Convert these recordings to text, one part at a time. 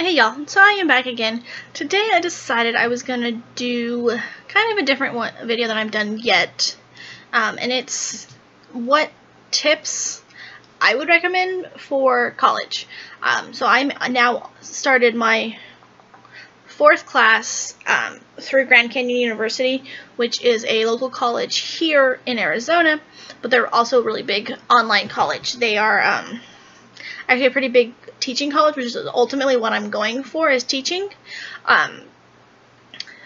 Hey y'all, so I am back again. Today I decided I was gonna do kind of a different video than I've done yet. And it's what tips I would recommend for college. So I'm now started my 4th class through Grand Canyon University, which is a local college here in Arizona, but they're also a really big online college. They are actually a pretty big teaching college, which is ultimately what I'm going for, is teaching.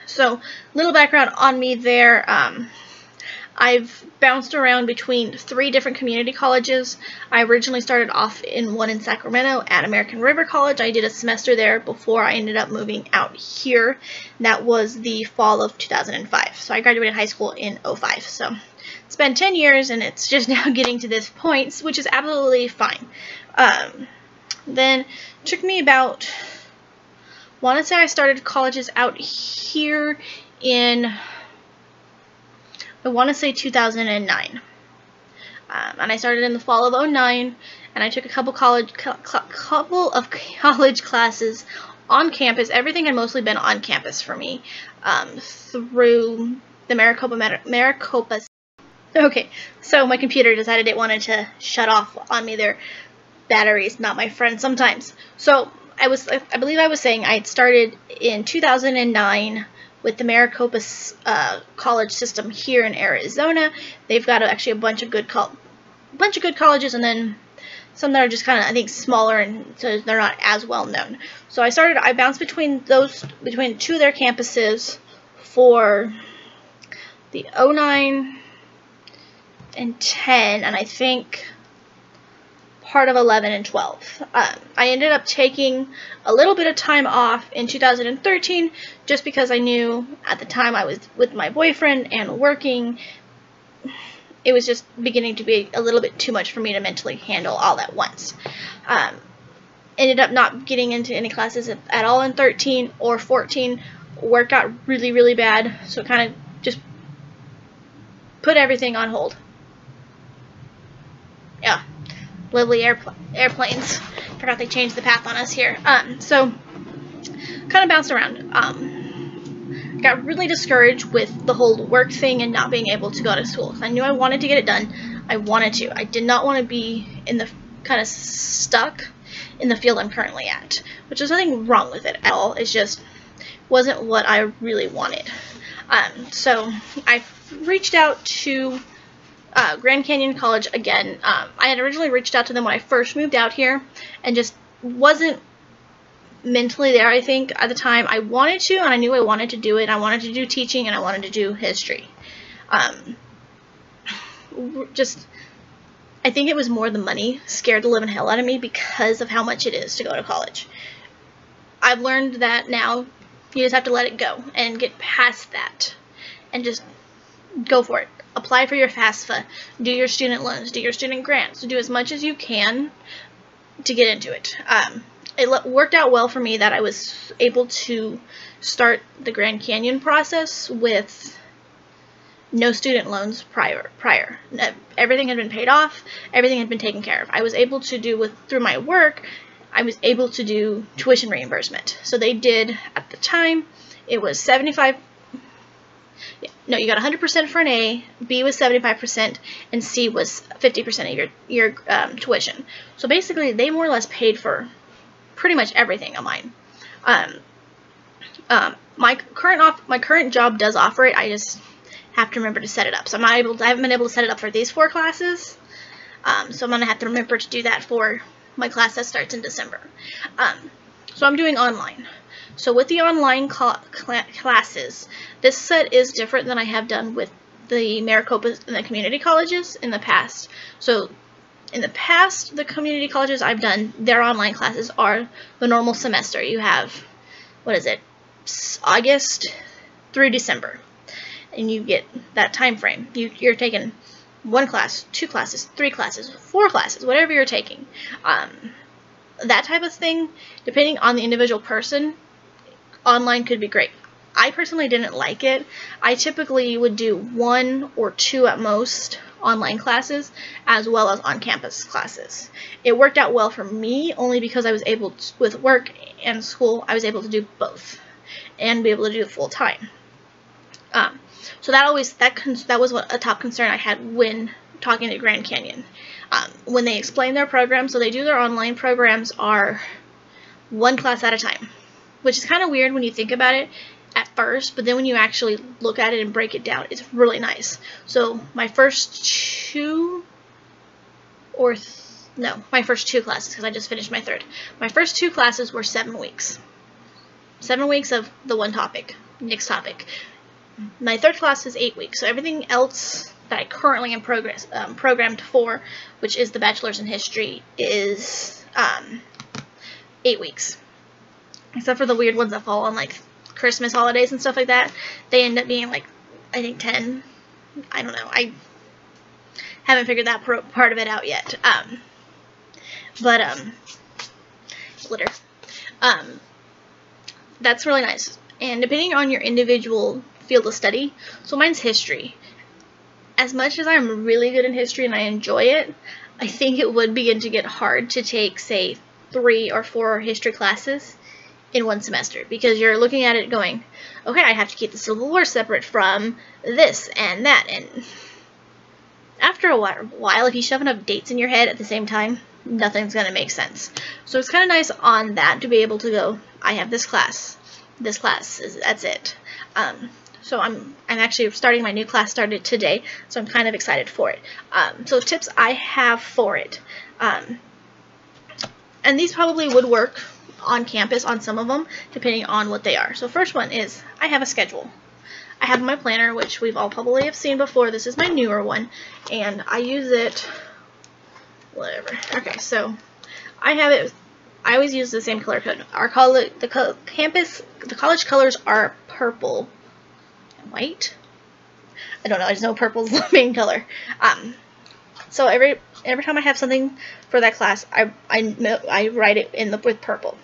So little background on me there. I've bounced around between 3 different community colleges. I originally started off in one in Sacramento at American River College. I did a semester there before I ended up moving out here. That was the fall of 2005. So I graduated high school in 2005. So it's been 10 years and it's just now getting to this point, which is absolutely fine. Then it took me about, I want to say I started colleges out here in, I want to say 2009. And I started in the fall of 2009, and I took a couple of college classes on campus. Everything had mostly been on campus for me through the Maricopa. Okay, so my computer decided it wanted to shut off on me. Their battery's not my friend sometimes. So I believe I was saying I had started in 2009 with the Maricopa college system here in Arizona. They've got actually a bunch of good colleges, and then some that are just kind of, I think, smaller, and so they're not as well known. So I bounced between 2 of their campuses for the 2009 and 10, and I think part of 11 and 12. I ended up taking a little bit of time off in 2013 just because I knew at the time I was with my boyfriend and working. It was just beginning to be a little bit too much for me to mentally handle all at once. Ended up not getting into any classes at all in 13 or 14. Work got really, really bad, so it kind of just put everything on hold. Yeah. Lovely airplanes. Forgot they changed the path on us here. So kind of bounced around. Got really discouraged with the whole work thing and not being able to go to school. I knew I wanted to get it done. I wanted to. I did not want to be in the kind of stuck in the field I'm currently at, which is nothing wrong with it at all. It's just wasn't what I really wanted. So I reached out to Grand Canyon College again. I had originally reached out to them when I first moved out here and just wasn't mentally there, I think, at the time. I wanted to, and I knew I wanted to do it. I wanted to do teaching, and I wanted to do history. I think it was more the money scared the living hell out of me because of how much it is to go to college. I've learned that now you just have to let it go and get past that and just go for it. Apply for your FAFSA, do your student loans, do your student grants, do as much as you can to get into it. It worked out well for me that I was able to start the Grand Canyon process with no student loans prior. Everything had been paid off, everything had been taken care of. I was able to do through my work, I was able to do tuition reimbursement. So they did, at the time, it was 75. No, you got 100% for an A, B was 75%, and C was 50% of your tuition. So basically, they more or less paid for pretty much everything of mine. My current job does offer it. I just have to remember to set it up. So I haven't been able to set it up for these 4 classes. So I'm gonna have to remember to do that for my class that starts in December. So I'm doing online. So with the online classes, this set is different than I have done with the Maricopa and the community colleges in the past. So in the past, the community colleges I've done, their online classes are the normal semester. You have, what is it, August through December. And you get that time frame. You're taking 1 class, 2 classes, 3 classes, 4 classes, whatever you're taking. That type of thing, depending on the individual person, online could be great. I personally didn't like it. I typically would do 1 or 2 at most online classes as well as on-campus classes. It worked out well for me only because I was able to, with work and school, I was able to do both and be able to do it full time. So that was a top concern I had when talking to Grand Canyon. When they explain their program, so they do their online programs are one class at a time, which is kind of weird when you think about it at first, but then when you actually look at it and break it down, it's really nice. So my first two classes, because I just finished my third. My first two classes were 7 weeks. 7 weeks of the one topic, next topic. My third class is 8 weeks, so everything else that I currently am programmed for, which is the Bachelor's in History, is 8 weeks. Except for the weird ones that fall on like Christmas holidays and stuff like that. They end up being like, I think 10. I don't know. I haven't figured that part of it out yet. Glitter. That's really nice. And depending on your individual field of study, so mine's history. As much as I'm really good in history and I enjoy it, I think it would begin to get hard to take, say, 3 or 4 history classes in one semester, because you're looking at it going, okay, I have to keep the Civil War separate from this and that, and after a while, if you shove enough dates in your head at the same time, nothing's going to make sense. So it's kind of nice on that to be able to go, I have this class, that's it. So I'm actually starting my new class, started today, so I'm kind of excited for it. So tips I have for it, and these probably would work on campus on some of them, depending on what they are. So first one is, I have a schedule. I have my planner, which we've all probably have seen before. This is my newer one, and I use it, whatever. Okay, so I have it, I always use the same color code. Our college, the college colors are purple and white. I don't know, I just know purple's the main color. So every time I have something for that class, I write it with purple.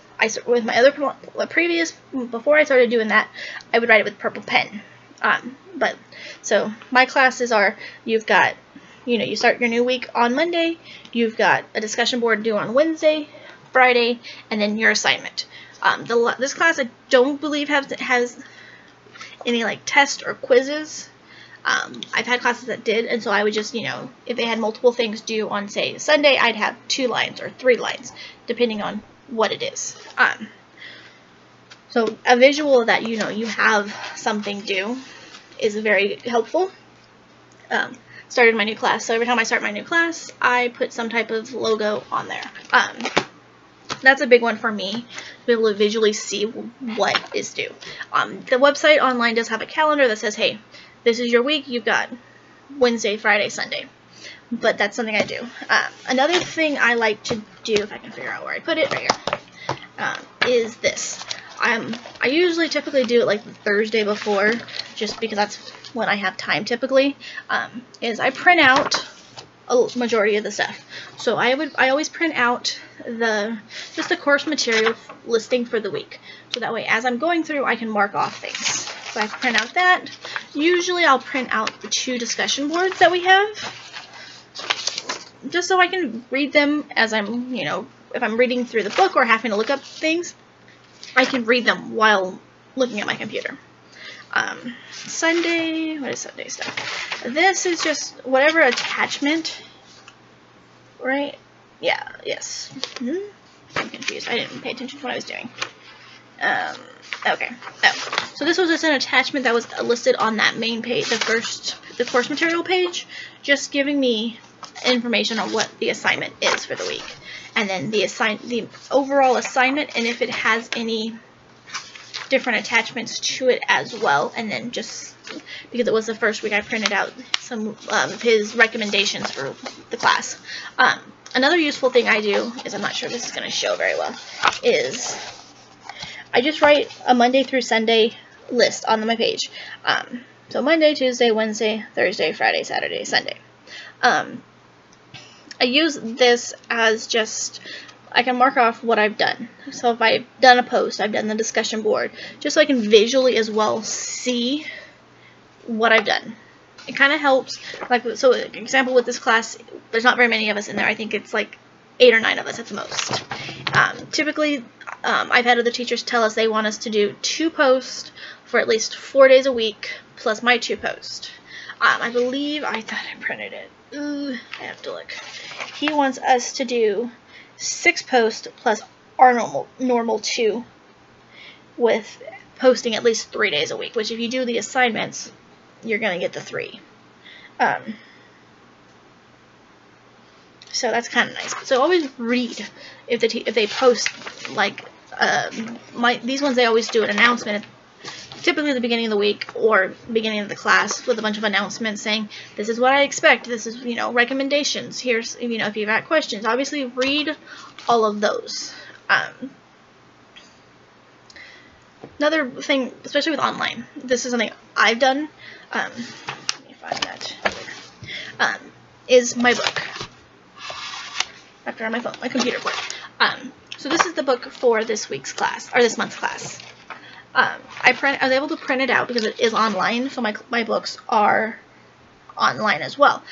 With my other previous, before I started doing that, I would write it with purple pen. So my classes are, you've got, you start your new week on Monday, you've got a discussion board due on Wednesday, Friday, and then your assignment. This class I don't believe has any like tests or quizzes. I've had classes that did, and so I would just, if they had multiple things due on, say, Sunday, I'd have 2 lines or 3 lines, depending on what it is. So a visual that you have something due is very helpful. Started my new class, so every time I start my new class, I put some type of logo on there. That's a big one for me, to be able to visually see what is due. The website online does have a calendar that says, hey, this is your week, you've got Wednesday, Friday, Sunday. But that's something I do. Another thing I like to do, if I can figure out where I put it, right here, is this. I usually typically do it like the Thursday before, just because that's when I have time typically, is I print out a majority of the stuff. So I always print out just the course material listing for the week. So that way, as I'm going through, I can mark off things. So I print out that. Usually I'll print out the 2 discussion boards that we have, just so I can read them as I'm, if I'm reading through the book or having to look up things, I can read them while looking at my computer. Sunday, what is Sunday stuff? This is just whatever attachment, right? Yeah, yes. I'm confused. I didn't pay attention to what I was doing. Okay. Oh. So this was just an attachment that was listed on that main page, the course material page, just giving me information on what the assignment is for the week. And then the overall assignment, and if it has any different attachments to it as well. And then just because it was the first week, I printed out some of his recommendations for the class. Another useful thing I do is, I'm not sure this is going to show very well, is I just write a Monday through Sunday list on my page. So Monday, Tuesday, Wednesday, Thursday, Friday, Saturday, Sunday. I use this as just, I can mark off what I've done. So if I've done a post, I've done the discussion board, just so I can visually as well see what I've done. it kind of helps. Like, so example with this class, there's not very many of us in there. I think it's like 8 or 9 of us at the most. Typically, I've had other teachers tell us they want us to do 2 posts for at least 4 days a week, plus my 2 posts. I believe, I thought I printed it. Ooh, I have to look. He wants us to do 6 posts plus our normal 2, with posting at least 3 days a week, which if you do the assignments, you're going to get the 3. So that's kind of nice. So always read if they post, like, these ones, they always do an announcement typically at the beginning of the week or beginning of the class with a bunch of announcements saying, this is what I expect, this is, you know, recommendations, here's, you know, if you've got questions. Obviously read all of those. Another thing, especially with online, this is something I've done, let me find that, is my book. After on my phone, my computer book. So this is the book for this week's class, or this month's class. I was able to print it out because it is online, so my books are online as well.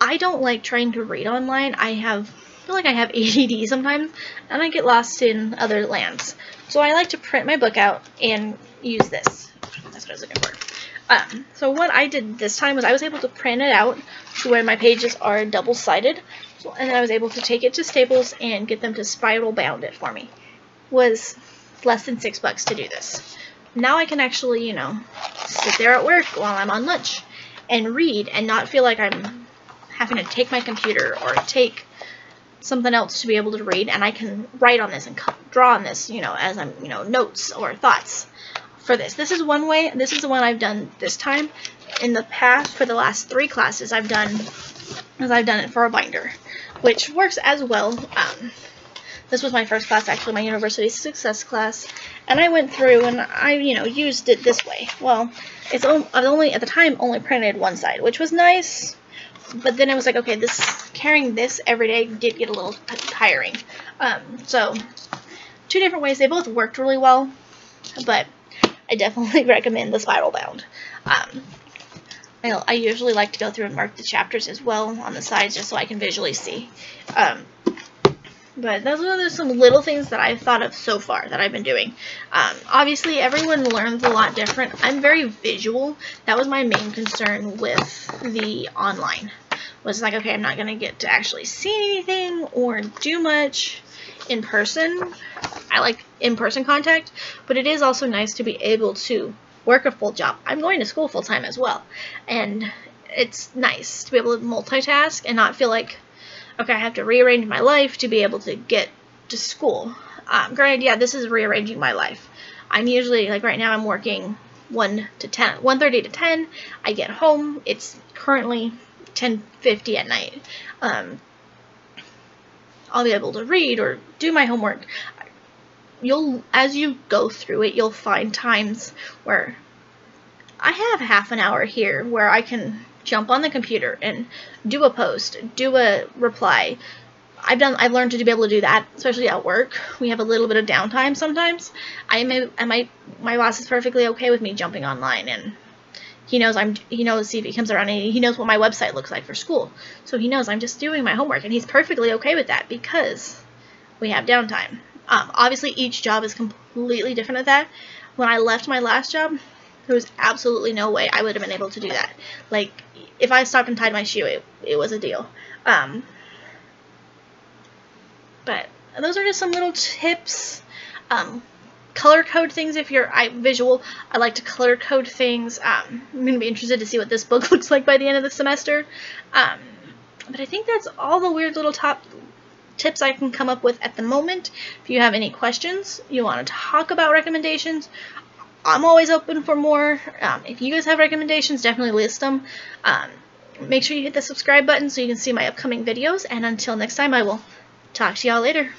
I don't like trying to read online. I feel like I have ADD sometimes, and I get lost in other lands. So I like to print my book out and use this. That's what I was looking for. So what I did this time was I was able to print it out to where my pages are double-sided, and then I was able to take it to Staples and get them to spiral bound it for me. Was less than $6 to do this. Now I can actually, you know, sit there at work while I'm on lunch and read and not feel like I'm having to take my computer or take something else to be able to read, and I can write on this and draw on this, you know, as I'm, you know, notes or thoughts for this. This is one way. This is the one I've done this time. In the past, for the last 3 classes, I've done it for a binder, which works as well. This was my first class, actually, my University Success class, and I went through and I, you know, used it this way. Well, I've only, at the time, only printed one side, which was nice, but then I was like, okay, carrying this every day did get a little tiring. So, 2 different ways. They both worked really well, but I definitely recommend the spiral bound. I usually like to go through and mark the chapters as well on the sides just so I can visually see. But those are some little things that I've thought of so far that I've been doing. Obviously, everyone learns a lot different. I'm very visual. That was my main concern with the online. Was like, okay, I'm not going to get to actually see anything or do much in person. I like in-person contact, but it is also nice to be able to work a full job. I'm going to school full-time as well, and it's nice to be able to multitask and not feel like, okay, I have to rearrange my life to be able to get to school. Granted, yeah, this is rearranging my life. I'm usually, like right now, I'm working 1:30 to 10. I get home. It's currently 10:50 at night. I'll be able to read or do my homework. As you go through it, you'll find times where I have half an hour here where I can jump on the computer and do a post, do a reply. I've learned to be able to do that, especially at work. We have a little bit of downtime sometimes. My boss is perfectly okay with me jumping online, and he knows if he comes around and he knows what my website looks like for school. So he knows I'm just doing my homework, and he's perfectly okay with that because we have downtime. Obviously, each job is completely different at that. When I left my last job, there was absolutely no way I would have been able to do that. Like, if I stopped and tied my shoe, it was a deal. But those are just some little tips. Color code things if you're visual. I like to color code things. I'm going to be interested to see what this book looks like by the end of the semester. But I think that's all the weird little top tips I can come up with at the moment. If you have any questions, you want to talk about recommendations, I'm always open for more. If you guys have recommendations, definitely list them. Make sure you hit the subscribe button so you can see my upcoming videos, and until next time, I will talk to y'all later.